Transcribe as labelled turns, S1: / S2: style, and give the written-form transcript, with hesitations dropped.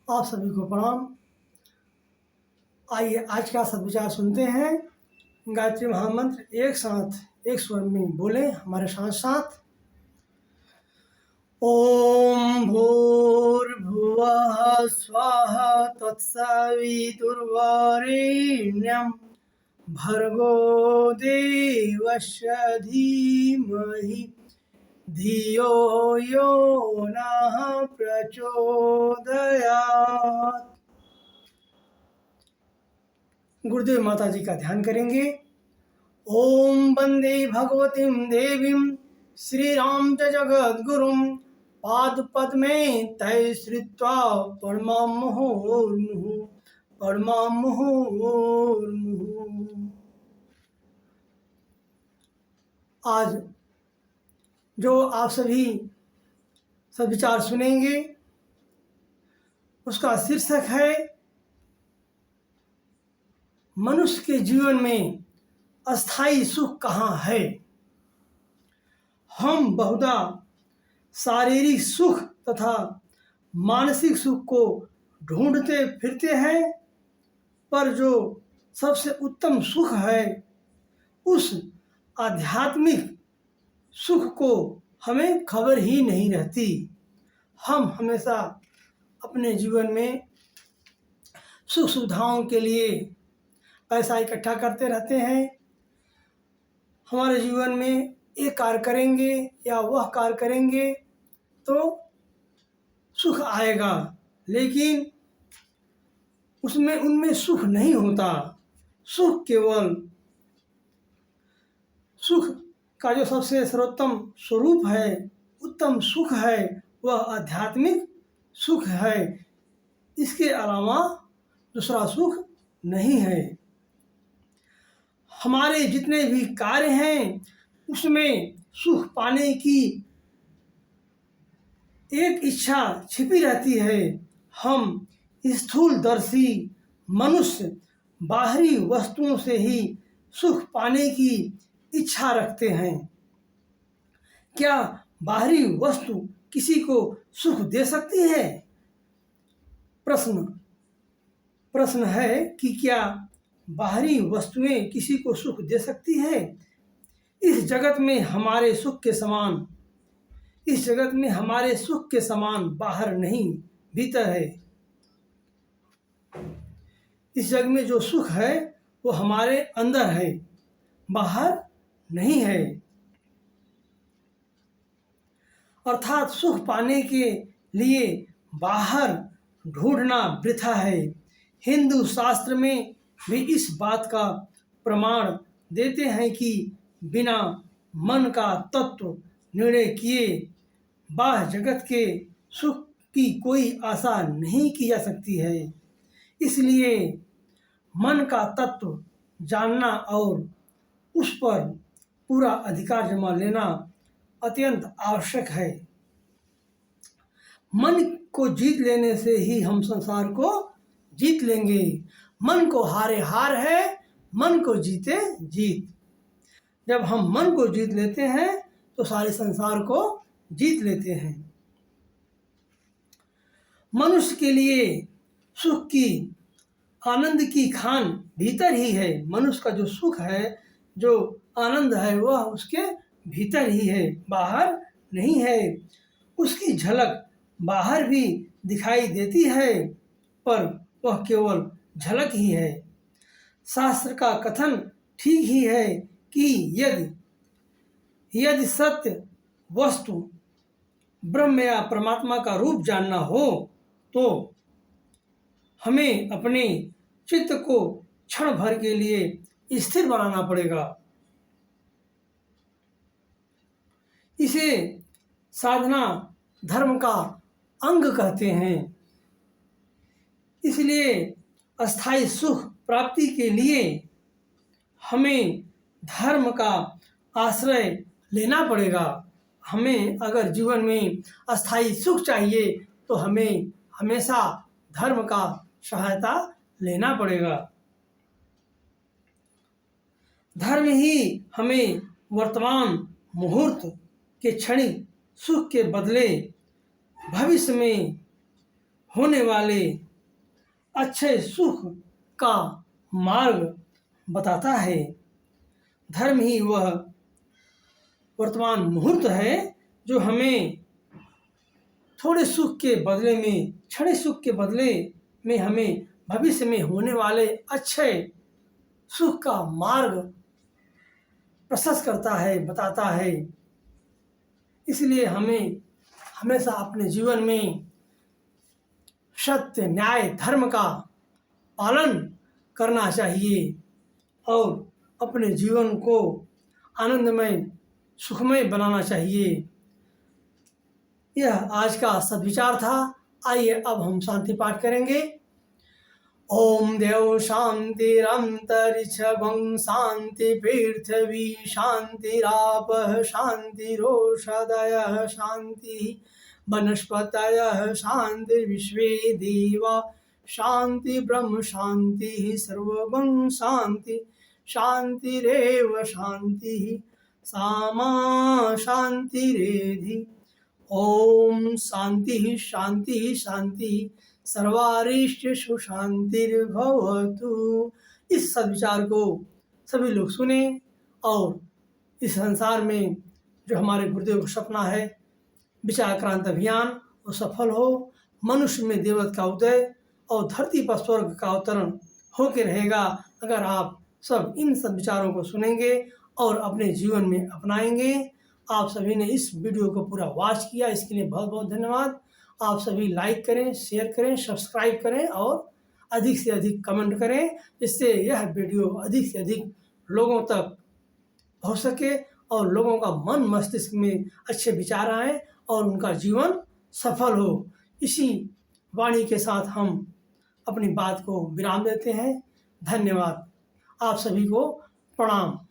S1: आप सभी को प्रणाम। आइए आज का सद्विचार सुनते हैं। गायत्री महामंत्र एक साथ एक स्वर में बोले हमारे साथ साथ। ओम भूर्भुवः स्वाहा तत्सवितुर्वरेण्यं भर्गो देवस्य धीमहि धियो यो नः प्रचोदयात्। गुरुदेव माता जी का ध्यान करेंगे। ओम वंदे भगवतीं देवीं श्रीराम च जगद्गुरुं पादपद्मे तै श्रित्वा प्रणमाम्मुहुर्मुहुः। आज जो आप सभी सद्विचार सुनेंगे उसका शीर्षक है मनुष्य के जीवन में अस्थाई सुख कहाँ है। हम बहुधा शारीरिक सुख तथा मानसिक सुख को ढूंढते फिरते हैं, पर जो सबसे उत्तम सुख है उस आध्यात्मिक सुख को हमें खबर ही नहीं रहती। हम हमेशा अपने जीवन में सुख सुविधाओं के लिए पैसा इकट्ठा करते रहते हैं। हमारे जीवन में एक कार्य करेंगे या वह कार्य करेंगे तो सुख आएगा, लेकिन उनमें सुख नहीं होता। सुख का जो सबसे सर्वोत्तम स्वरूप है, उत्तम सुख है, वह आध्यात्मिक सुख है। इसके अलावा दूसरा सुख नहीं है। हमारे जितने भी कार्य हैं उसमें सुख पाने की एक इच्छा छिपी रहती है। हम स्थूलदर्शी मनुष्य बाहरी वस्तुओं से ही सुख पाने की इच्छा रखते हैं। क्या बाहरी वस्तु किसी को सुख दे सकती है? प्रश्न है कि क्या बाहरी वस्तुएं किसी को सुख दे सकती है? इस जगत में हमारे सुख के समान बाहर नहीं, भीतर है। इस जग में जो सुख है वो हमारे अंदर है, बाहर नहीं है। अर्थात सुख पाने के लिए बाहर ढूंढना वृथा है। हिंदू शास्त्र में भी इस बात का प्रमाण देते हैं कि बिना मन का तत्व निर्णय किए बाह्य जगत के सुख की कोई आशा नहीं की जा सकती है। इसलिए मन का तत्व जानना और उस पर पूरा अधिकार जमा लेना अत्यंत आवश्यक है। मन को जीत लेने से ही हम संसार को जीत लेंगे। मन को हारे हार है, मन को जीते जीत। जब हम मन को जीत लेते हैं तो सारे संसार को जीत लेते हैं। मनुष्य के लिए सुख की, आनंद की खान भीतर ही है। मनुष्य का जो सुख है, जो आनंद है, वह उसके भीतर ही है, बाहर नहीं है। उसकी झलक बाहर भी दिखाई देती है, पर वह केवल झलक ही है। शास्त्र का कथन ठीक ही है कि यदि सत्य वस्तु ब्रह्म या परमात्मा का रूप जानना हो तो हमें अपने चित्त को क्षण भर के लिए स्थिर बनाना पड़ेगा। इसे साधना धर्म का अंग कहते हैं। इसलिए अस्थाई सुख प्राप्ति के लिए हमें धर्म का आश्रय लेना पड़ेगा। हमें अगर जीवन में अस्थाई सुख चाहिए तो हमें हमेशा धर्म का सहायता लेना पड़ेगा। धर्म ही हमें वर्तमान मुहूर्त के क्षणिक सुख के बदले भविष्य में होने वाले अच्छे सुख का मार्ग बताता है। धर्म ही वह वर्तमान मुहूर्त है जो हमें थोड़े सुख के बदले में, क्षणिक सुख के बदले में हमें भविष्य में होने वाले अच्छे सुख का मार्ग प्रशस्त करता है, बताता है। इसलिए हमें हमेशा अपने जीवन में सत्य, न्याय, धर्म का पालन करना चाहिए और अपने जीवन को आनंदमय, सुखमय बनाना चाहिए। यह आज का सद्विचार था। आइए अब हम शांति पाठ करेंगे। ओम देव शांतिरंतरिक्षं शांति पृथ्वी शांतिरापः शांतिरोषधयः शांति वनस्पतयः शांतिर्विश्वे देवा शांति ब्रह्म शांति सर्वं शांति शांतिरेव शांति सामा शांतिरेधि। ओम शांति शांति शांति सर्वारिष्टेषु शांतिर्भवतु। इस सद्विचार को सभी लोग सुने और इस संसार में जो हमारे गुरुदेव का सपना है विचार क्रांति अभियान वो सफल हो, मनुष्य में देवत्व का उदय और धरती पर स्वर्ग का अवतरण होकर रहेगा अगर आप सब इन सद्विचारों को सुनेंगे और अपने जीवन में अपनाएंगे। आप सभी ने इस वीडियो को पूरा वॉच किया, इसके लिए बहुत बहुत धन्यवाद। आप सभी लाइक करें, शेयर करें, सब्सक्राइब करें और अधिक से अधिक कमेंट करें, जिससे यह वीडियो अधिक से अधिक लोगों तक हो सके और लोगों का मन मस्तिष्क में अच्छे विचार आए और उनका जीवन सफल हो। इसी वाणी के साथ हम अपनी बात को विराम देते हैं। धन्यवाद। आप सभी को प्रणाम।